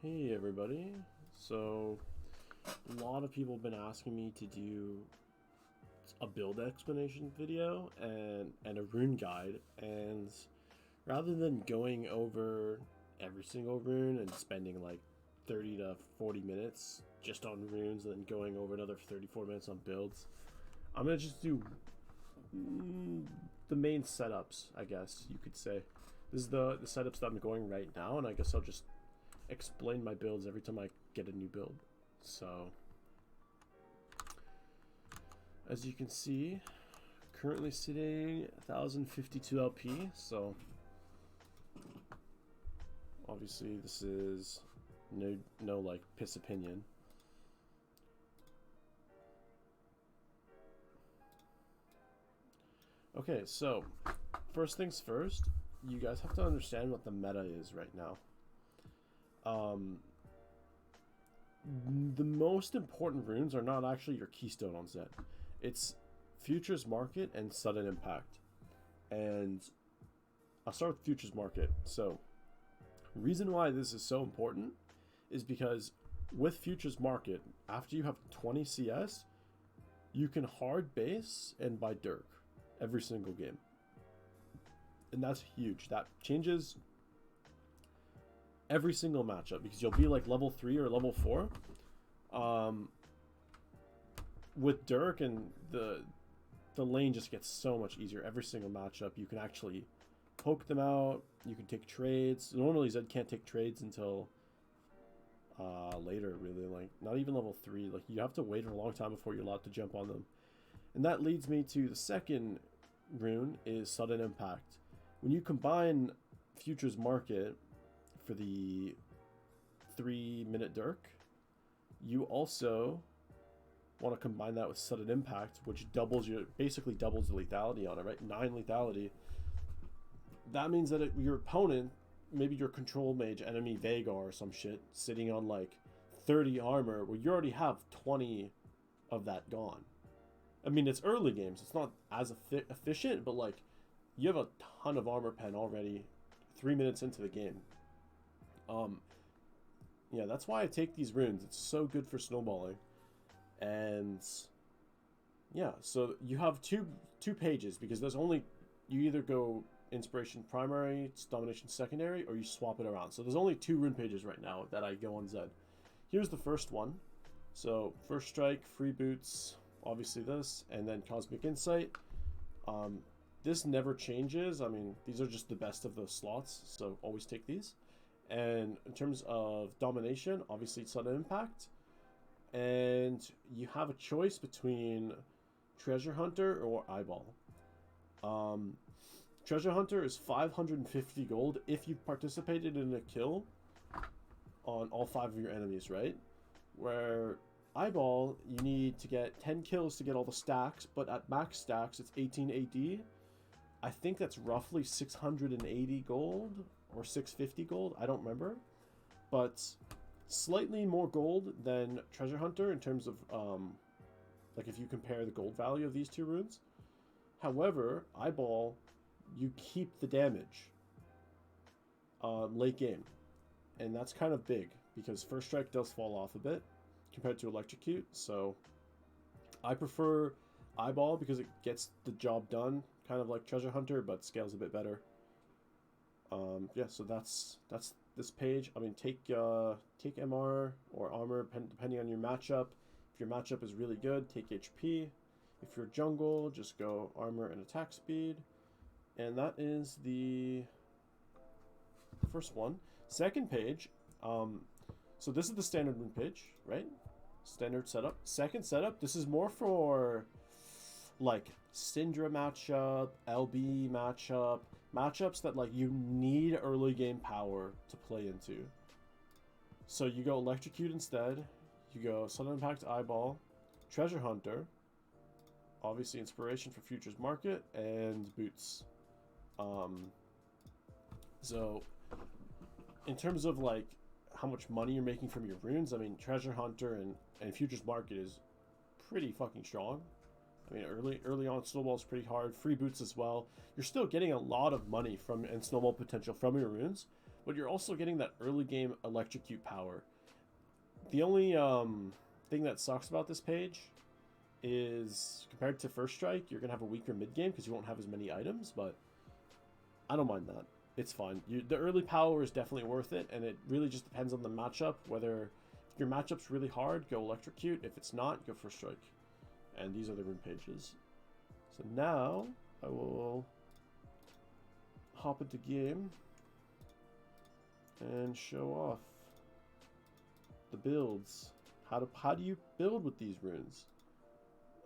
Hey everybody. So a lot of people have been asking me to do a build explanation video and a rune guide, and rather than going over every single rune and spending like 30 to 40 minutes just on runes and then going over another 34 minutes on builds, I'm going to just do the main setups, I guess you could say. This is the setups that I'm going right now, and I guess I'll just explain my builds every time I get a new build. So as you can see, currently sitting 1052 LP, so obviously this is no like piss opinion. Okay, so first things first, you guys have to understand what the meta is right now. The most important runes are not actually your keystone on Zed. It's Futures Market and Sudden Impact. And I'll start with Futures Market. So, reason why this is so important is because with Futures Market, after you have 20 CS, you can hard base and buy Dirk every single game. And that's huge. That changes every single matchup because you'll be like level 3 or level 4 with Dirk, and the lane just gets so much easier every single matchup. You can actually poke them out, you can take trades. Normally Zed can't take trades until later, really, like not even level 3. Like you have to wait a long time before you're allowed to jump on them. And that leads me to the second rune, is Sudden Impact. When you combine Futures Market for the 3-minute Dirk, you also want to combine that with Sudden Impact, which basically doubles the lethality on it, right? 9 lethality. That means that your opponent, maybe your control mage enemy Veigar or some shit, sitting on like 30 armor, where you already have 20 of that gone. I mean, it's early games, it's not as efficient, but like you have a ton of armor pen already 3 minutes into the game. Yeah, that's why I take these runes. It's so good for snowballing. And yeah, so you have two pages, because there's only, you either go inspiration primary, domination secondary, or you swap it around. So there's only 2 rune pages right now that I go on Zed. Here's the first one. So first strike, free boots, obviously this, and then cosmic insight. This never changes. I mean, these are just the best of the slots, so always take these. And in terms of domination, obviously Sudden Impact. And you have a choice between Treasure Hunter or Eyeball. Treasure Hunter is 550 gold if you've participated in a kill on all 5 of your enemies, right? Where Eyeball, you need to get 10 kills to get all the stacks, but at max stacks, it's 18 AD. I think that's roughly 680 gold or 650 gold. I don't remember. But slightly more gold than Treasure Hunter in terms of, like if you compare the gold value of these 2 runes. However, Eyeball, you keep the damage late game. And that's kind of big, because First Strike does fall off a bit compared to Electrocute. So I prefer Eyeball because it gets the job done, kind of like Treasure Hunter, but scales a bit better. Yeah, so that's this page. I mean, take MR or armor depending on your matchup. If your matchup is really good, take HP. If you're jungle, just go armor and attack speed. And that is the first one. Second page, so this is the standard rune page, right? Standard setup. Second setup, this is more for like Syndra matchup, LB matchup, matchups that like you need early game power to play into. So you go Electrocute instead, you go Sudden Impact Eyeball, Treasure Hunter, obviously Inspiration for Futures Market, and Boots. So in terms of like how much money you're making from your runes, I mean, Treasure Hunter and Futures Market is pretty fucking strong. I mean, early on, Snowball is pretty hard. Free boots as well. You're still getting a lot of money from and snowball potential from your runes, but you're also getting that early game electrocute power. The only thing that sucks about this page is compared to First Strike, you're going to have a weaker mid game because you won't have as many items, but I don't mind that. It's fine. The early power is definitely worth it, and it really just depends on the matchup. Whether if your matchup's really hard, go electrocute. If it's not, go First Strike. And these are the Rune Pages. So now I will hop into game and show off the builds. How do you build with these runes?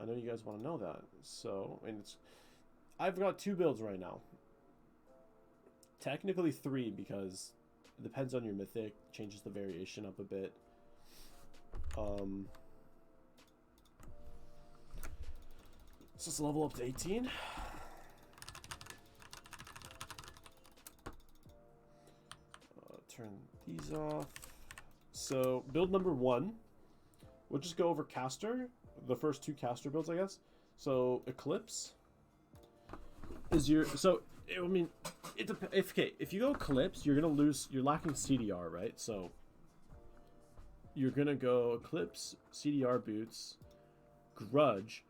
I know you guys want to know that. So, and I've got 2 builds right now. Technically 3 because it depends on your mythic, changes the variation up a bit. So let's level up to 18. Turn these off. So build number 1, we'll just go over caster, the first 2 caster builds, I guess. So Eclipse is your, so I mean, if you go Eclipse, you're gonna lose, you're lacking CDR, right? So you're gonna go Eclipse, CDR boots, Grudge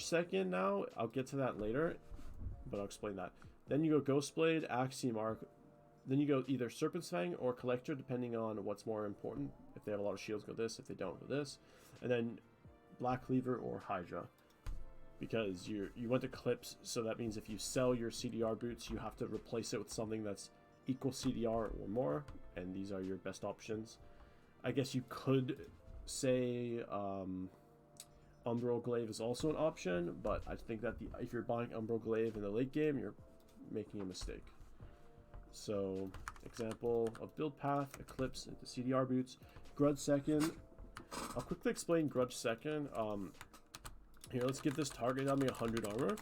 second. Now I'll get to that later, but I'll explain that. Then you go Ghostblade, Axiom Arc. Then you go either Serpent's Fang or Collector, depending on what's more important. If they have a lot of shields, go this. If they don't, go this. And then Black Cleaver or Hydra, because you went to Eclipse, so that means if you sell your CDR boots, you have to replace it with something that's equal CDR or more, and these are your best options. I guess you could say Umbral Glaive is also an option, but I think that if you're buying Umbral Glaive in the late game, you're making a mistake. So, example of build path, Eclipse into CDR boots, Grudge second. I'll quickly explain Grudge second. Here, let's give this target on me 100 armor.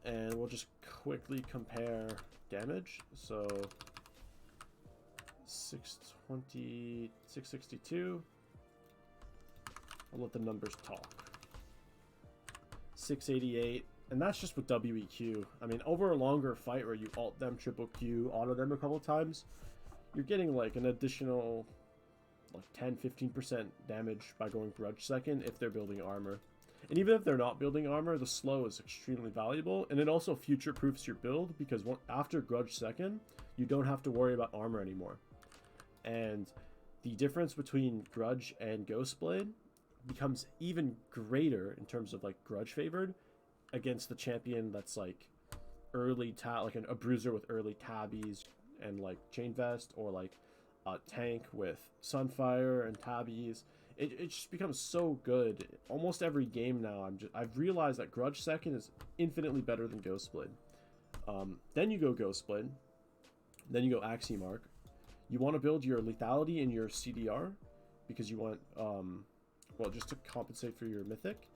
And we'll just quickly compare damage. So, 620, 662. I'll let the numbers talk. 688. And that's just with WEQ. I mean, over a longer fight where you alt them, triple Q, auto them a couple times, you're getting like an additional like 10-15% damage by going Grudge second if they're building armor. And even if they're not building armor, the slow is extremely valuable, and it also future-proofs your build, because after Grudge second, you don't have to worry about armor anymore. And the difference between Grudge and Ghostblade becomes even greater in terms of like Grudge favored against the champion that's like early like a bruiser with early tabbies and like chain vest, or like a tank with sunfire and tabbies. It just becomes so good almost every game now. I've realized that Grudge second is infinitely better than Ghostblade. Then you go Ghostblade, then you go Axiom Arc. You want to build your lethality in your CDR because you want well, just to compensate for your mythic.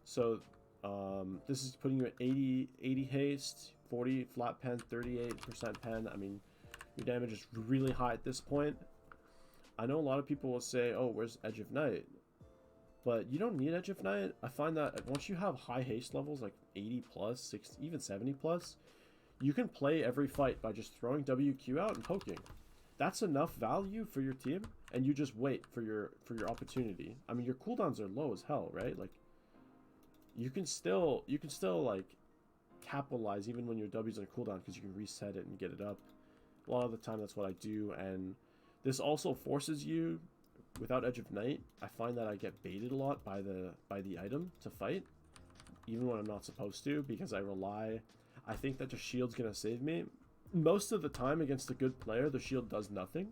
So this is putting you at 80 haste, 40 flat pen, 38% pen. I mean, your damage is really high at this point. I know a lot of people will say, oh, where's Edge of Night? But you don't need Edge of Night. I find that once you have high haste levels, like 80 plus, 60, even 70 plus, you can play every fight by just throwing WQ out and poking. That's enough value for your team, and you just wait for your opportunity. I mean, your cooldowns are low as hell, right? Like, you can still like capitalize even when your W's on cooldown, because you can reset it and get it up. A lot of the time that's what I do, and this also forces you, without Edge of Night, I find that I get baited a lot by the item to fight, even when I'm not supposed to, because I think that the shield's gonna save me. Most of the time against a good player, the shield does nothing,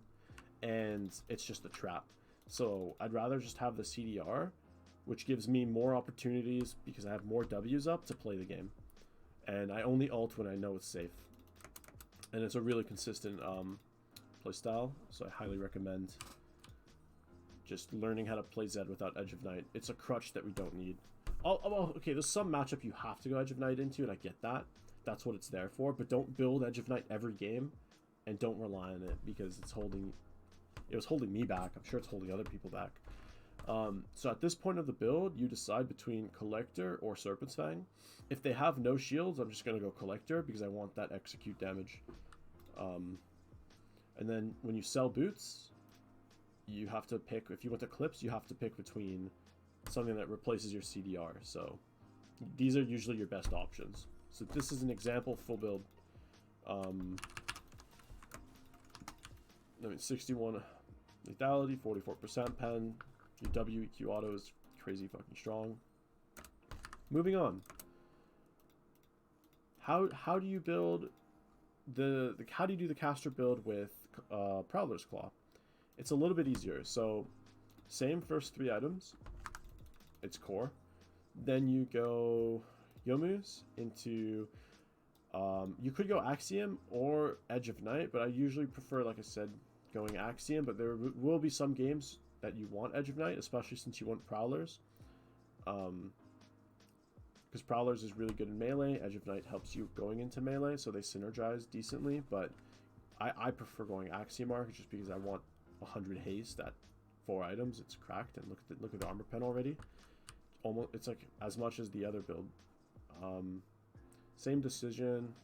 and it's just a trap. So I'd rather just have the CDR, which gives me more opportunities because I have more W's up to play the game. And I only ult when I know it's safe. And it's a really consistent playstyle, so I highly recommend just learning how to play Zed without Edge of Night. It's a crutch that we don't need. Okay, there's some matchup you have to go Edge of Night into, and I get that. That's what it's there for, but don't build Edge of Night every game, and don't rely on it, because it was holding me back. I'm sure it's holding other people back. So at this point of the build, you decide between Collector or Serpent's Fang. If they have no shields, I'm just going to go Collector because I want that execute damage. And then when you sell boots, you have to pick, if you want to clips, you have to pick between something that replaces your CDR. So these are usually your best options. So this is an example full build. 61 lethality, 44% pen. Your WEQ auto is crazy fucking strong. Moving on. How do you build how do you do the caster build with Prowler's Claw? It's a little bit easier. So same first 3 items. It's core. Then you go Yomu's into you could go Axiom or Edge of Night, but I usually prefer, like I said, going Axiom, but there will be some games that you want Edge of Night, especially since you want Prowlers. Because Prowlers is really good in melee. Edge of Night helps you going into melee, so they synergize decently, but I prefer going Axiom Arc just because I want 100 haste at 4 items. It's cracked, and look at the armor pen already. Almost, it's like as much as the other build. Same decision.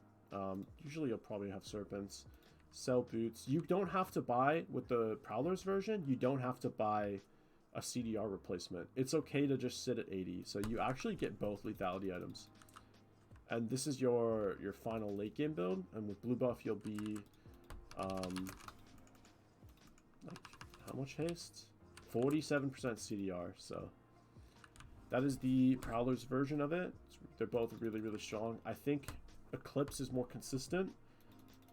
Usually you'll probably have Serpents. Sell boots. You don't have to buy, with the Prowlers version, you don't have to buy a CDR replacement. It's okay to just sit at 80. So you actually get both lethality items. And this is your final late game build. And with blue buff, you'll be like, how much haste? 47% CDR. So that is the Prowlers version of it. They're both really, really strong. I think Eclipse is more consistent,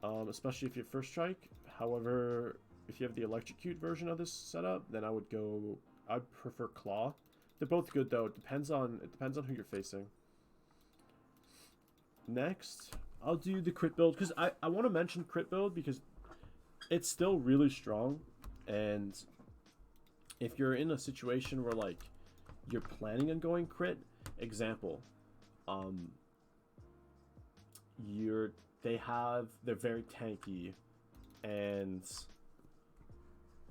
especially if you have First Strike. However, if you have the Electrocute version of this setup, then I'd prefer Claw. They're both good though. It depends on who you're facing. Next, I'll do the crit build because I want to mention crit build because it's still really strong. And if you're in a situation where like you're planning on going crit, example, they're very tanky, and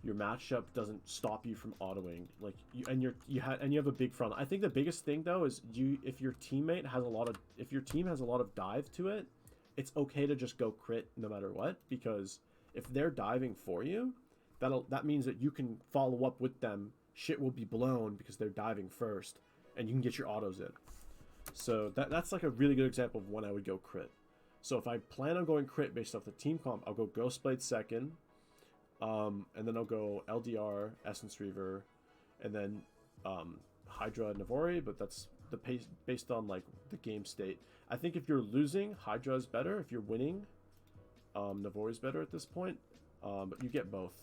your matchup doesn't stop you from autoing, like you have a big front. I think the biggest thing though is if your team has a lot of dive to it, it's okay to just go crit no matter what, because if they're diving for you, that means that you can follow up with them. Shit will be blown because they're diving first, and you can get your autos in. So that's like a really good example of when I would go crit. So if I plan on going crit based off the team comp, I'll go Ghostblade second, and then I'll go LDR, Essence Reaver, and then Hydra, Navori, but that's the pace based on like the game state. I think if you're losing, Hydra is better. If you're winning, Navori is better at this point, but you get both.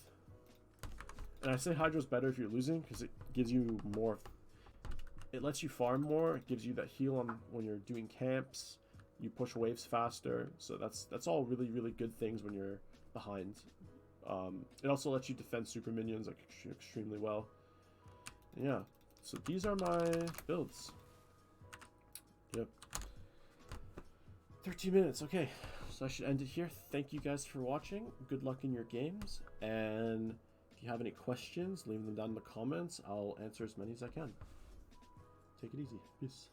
And I say Hydra is better if you're losing because it gives you more. It lets you farm more. It gives you that heal on when you're doing camps. You push waves faster. So that's all really, really good things when you're behind. It also lets you defend super minions like extremely well. And yeah. So these are my builds. Yep. 13 minutes. Okay. So I should end it here. Thank you guys for watching. Good luck in your games. And if you have any questions, leave them down in the comments. I'll answer as many as I can. Take it easy. Peace.